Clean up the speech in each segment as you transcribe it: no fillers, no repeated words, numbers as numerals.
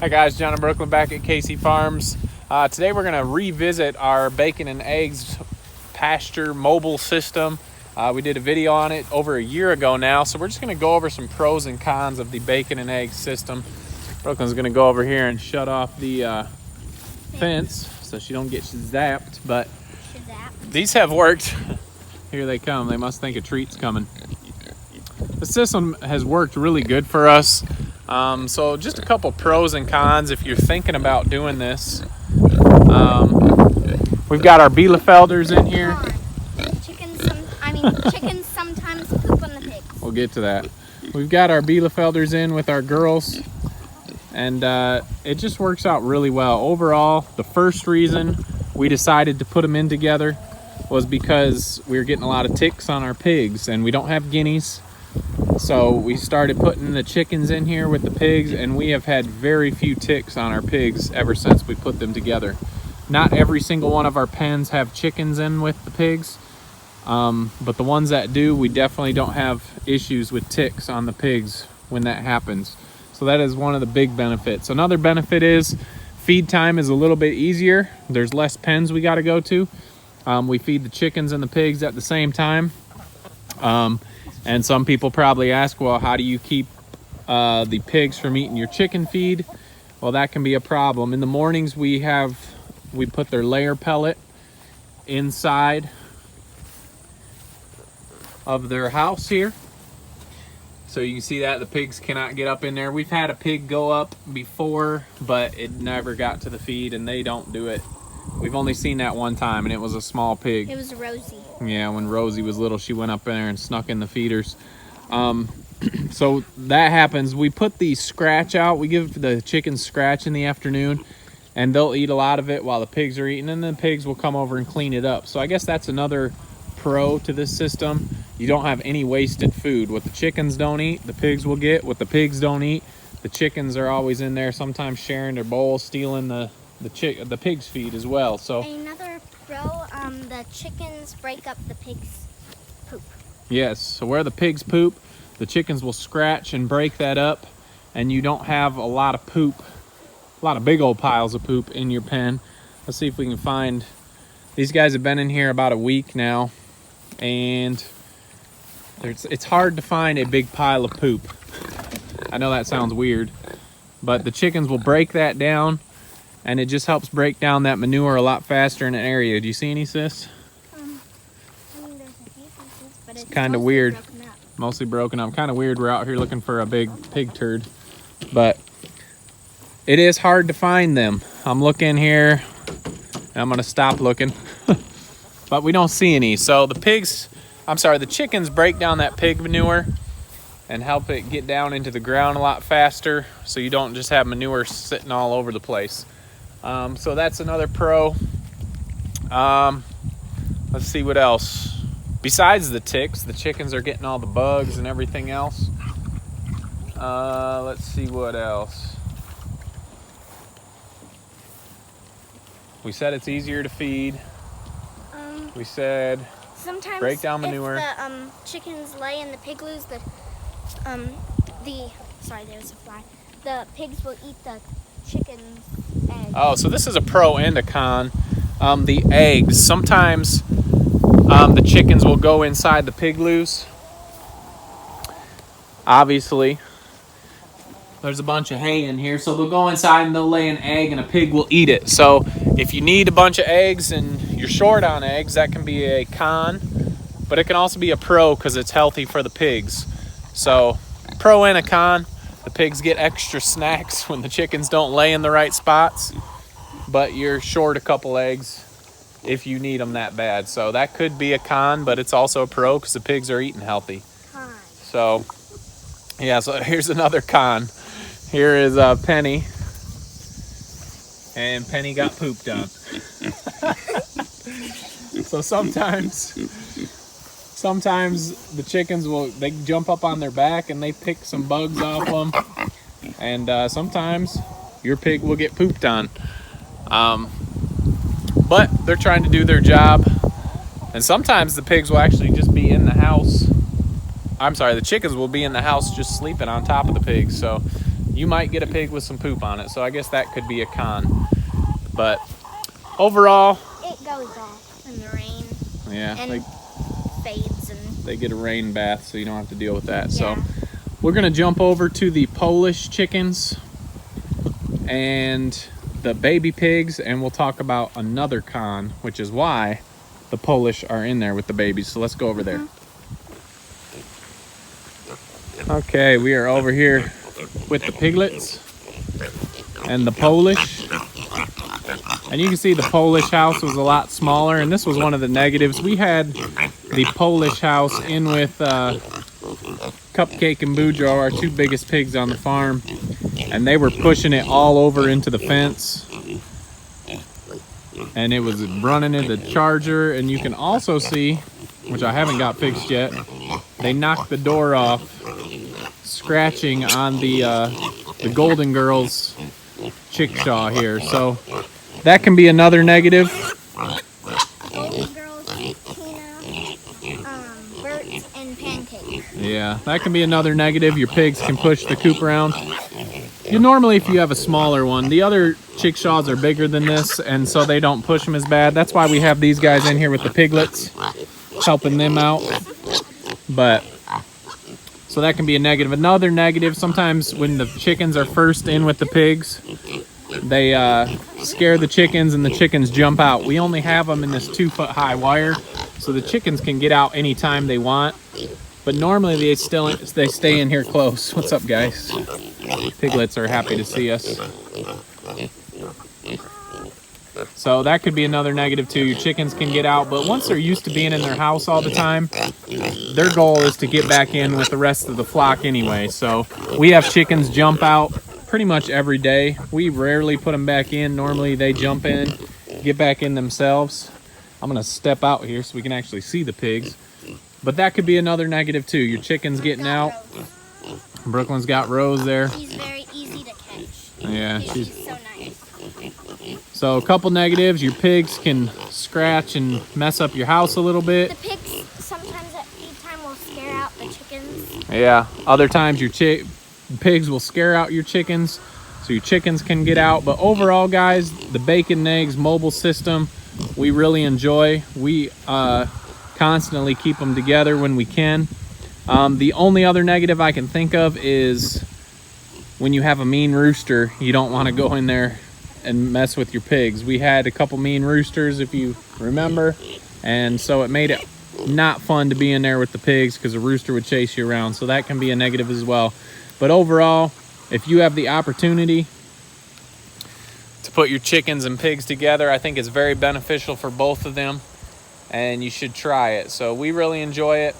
Hi guys, John and Brooklyn back at Casey Farms. Today we're going to revisit our bacon and eggs pasture mobile system. We did a video on it over a year ago now, so we're just going to go over some pros and cons of the bacon and egg system. Brooklyn's going to go over here and shut off the fence so she don't get zapped, but these have worked. Here they come. They must think a treat's coming. The system has worked really good for us. So just a couple pros and cons if you're thinking about doing this. We've got our Bielefelders in here. Chickens sometimes poop on the pigs. We'll get to that. We've got our Bielefelders in with our girls, and it just works out really well. Overall, the first reason we decided to put them in together was because we were getting a lot of ticks on our pigs, and we don't have guineas. So we started putting the chickens in here with the pigs, and we have had very few ticks on our pigs ever since we put them together. Not every single one of our pens have chickens in with the pigs, but the ones that do, we definitely don't have issues with ticks on the pigs when that happens. So that is one of the big benefits. Another benefit is feed time is a little bit easier. There's less pens we got to go to. We feed the chickens and the pigs at the same time. And some people probably ask, well, how do you keep the pigs from eating your chicken feed? Well, that can be a problem. In the mornings, we put their layer pellet inside of their house here. So you can see that the pigs cannot get up in there. We've had a pig go up before, but it never got to the feed, and they don't do it. We've only seen that one time, and it was a small pig. It was Rosie. Yeah, when Rosie was little, she went up in there and snuck in the feeders. So that happens. We put the scratch out. We give the chickens scratch in the afternoon, and they'll eat a lot of it while the pigs are eating, and then the pigs will come over and clean it up. So I guess that's another pro to this system. You don't have any wasted food. What the chickens don't eat, the pigs will get. What the pigs don't eat, the chickens are always in there, sometimes sharing their bowl, stealing the pig's feed as well. So another pro, the chickens break up the pig's poop. Yes, so where the pigs poop, the chickens will scratch and break that up, and you don't have a lot of poop, a lot of big old piles of poop in your pen. Let's see if we can find, these guys have been in here about a week now, and it's hard to find a big pile of poop. I know that sounds weird, but the chickens will break that down, and it just helps break down that manure a lot faster in an area. Do you see any, sis? There's a few pieces, but it's Kind of weird. Mostly broken up. Kind of weird. We're out here looking for a big pig turd, but it is hard to find them. I'm looking here, and I'm gonna stop looking, but we don't see any. So the chickens break down that pig manure and help it get down into the ground a lot faster, so you don't just have manure sitting all over the place. So that's another pro. Let's see what else. Besides the ticks, the chickens are getting all the bugs and everything else. Let's see what else. We said it's easier to feed. We said sometimes break down manure. If the chickens lay and the pig lose sorry, there's a fly. The pigs will eat the chicken's eggs. Oh, so this is a pro and a con. The eggs, sometimes the chickens will go inside the pig loose. Obviously, there's a bunch of hay in here, so they'll go inside and they'll lay an egg, and a pig will eat it. So if you need a bunch of eggs and you're short on eggs, that can be a con, but it can also be a pro because it's healthy for the pigs. So pro and a con. The pigs get extra snacks when the chickens don't lay in the right spots, but you're short a couple eggs if you need them that bad. So that could be a con, but it's also a pro because the pigs are eating healthy. Con. So yeah, so here's another con. Here is Penny, and Penny got pooped on. So sometimes the chickens they jump up on their back and they pick some bugs off them, and sometimes your pig will get pooped on. But they're trying to do their job, and sometimes the pigs will actually just be in the house. I'm sorry, the chickens will be in the house just sleeping on top of the pigs. So you might get a pig with some poop on it. So I guess that could be a con. But overall, it goes off in the rain. Yeah, and fades and they get a rain bath, so you don't have to deal with that. Yeah. So we're gonna jump over to the Polish chickens and the baby pigs, and we'll talk about another con, which is why the Polish are in there with the babies. So let's go over there. Okay, we are over here with the piglets and the Polish. And you can see the Polish house was a lot smaller, and this was one of the negatives. We had the Polish house in with Cupcake and Boudreaux, our two biggest pigs on the farm, and they were pushing it all over into the fence. And it was running into the charger, and you can also see, which I haven't got fixed yet, they knocked the door off, scratching on the Golden Girls chickshaw here. So that can be another negative. Golden Girls, Tina, Bert, and Pancake. Yeah, that can be another negative. Your pigs can push the coop around. Normally, if you have a smaller one, the other chickshaws are bigger than this, and so they don't push them as bad. That's why we have these guys in here with the piglets, helping them out. But so that can be a negative. Another negative, sometimes when the chickens are first in with the pigs, they scare the chickens and the chickens jump out. We only have them in this 2-foot high wire, so the chickens can get out anytime they want. But normally they stay in here close. What's up, guys? Piglets are happy to see us. So that could be another negative too. Your chickens can get out, but once they're used to being in their house all the time, their goal is to get back in with the rest of the flock anyway. So we have chickens jump out pretty much every day. We rarely put them back in. Normally they jump in, get back in themselves. I'm gonna step out here so we can actually see the pigs. But that could be another negative too. Your chickens getting out. Brooklyn's got Rose there. She's very easy to catch. Yeah, she's so nice. So a couple negatives. Your pigs can scratch and mess up your house a little bit. The pigs sometimes at feed time will scare out the chickens. Yeah, other times your pigs will scare out your chickens, so your chickens can get out. But overall, guys, the bacon and eggs mobile system, we really enjoy. We constantly keep them together when we can. The only other negative I can think of is when you have a mean rooster, you don't want to go in there and mess with your pigs. We had a couple mean roosters, if you remember, and so it made it not fun to be in there with the pigs because a rooster would chase you around. So that can be a negative as well. But overall, if you have the opportunity to put your chickens and pigs together, I think it's very beneficial for both of them, and you should try it. So we really enjoy it,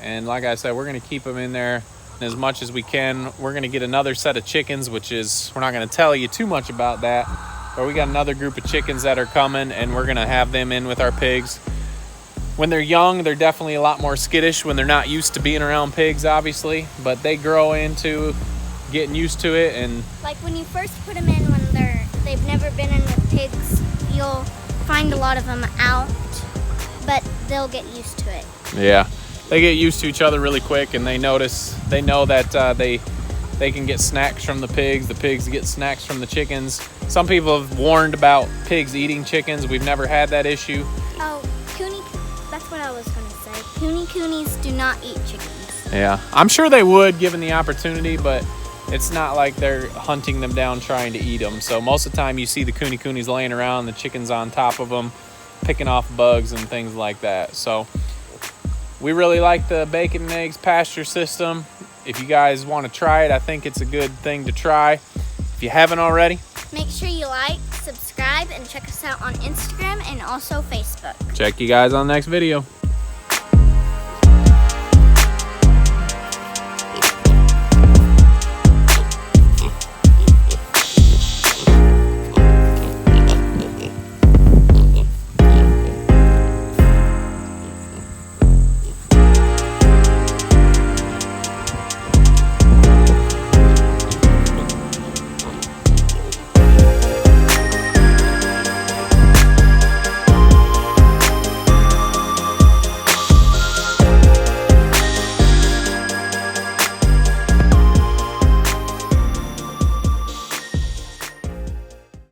and like I said, we're going to keep them in there as much as we can. We're going to get another set of chickens, which is, we're not going to tell you too much about that, but we got another group of chickens that are coming, and we're going to have them in with our pigs. When they're young, they're definitely a lot more skittish when they're not used to being around pigs, obviously, but they grow into getting used to it. And like when you first put them in, when they've never been in with pigs, you'll find a lot of them out, but they'll get used to it. Yeah, they get used to each other really quick, and they know that they can get snacks from the pigs get snacks from the chickens. Some people have warned about pigs eating chickens. We've never had that issue. Oh, that's what I was going to say. Coonies do not eat chickens. Yeah, I'm sure they would given the opportunity, but it's not like they're hunting them down trying to eat them. So most of the time you see the coonies laying around, the chickens on top of them, picking off bugs and things like that. So we really like the bacon and eggs pasture system. If you guys want to try it, I think it's a good thing to try. If you haven't already, make sure you like, subscribe, and check us out on Instagram and also Facebook. Check you guys on the next video.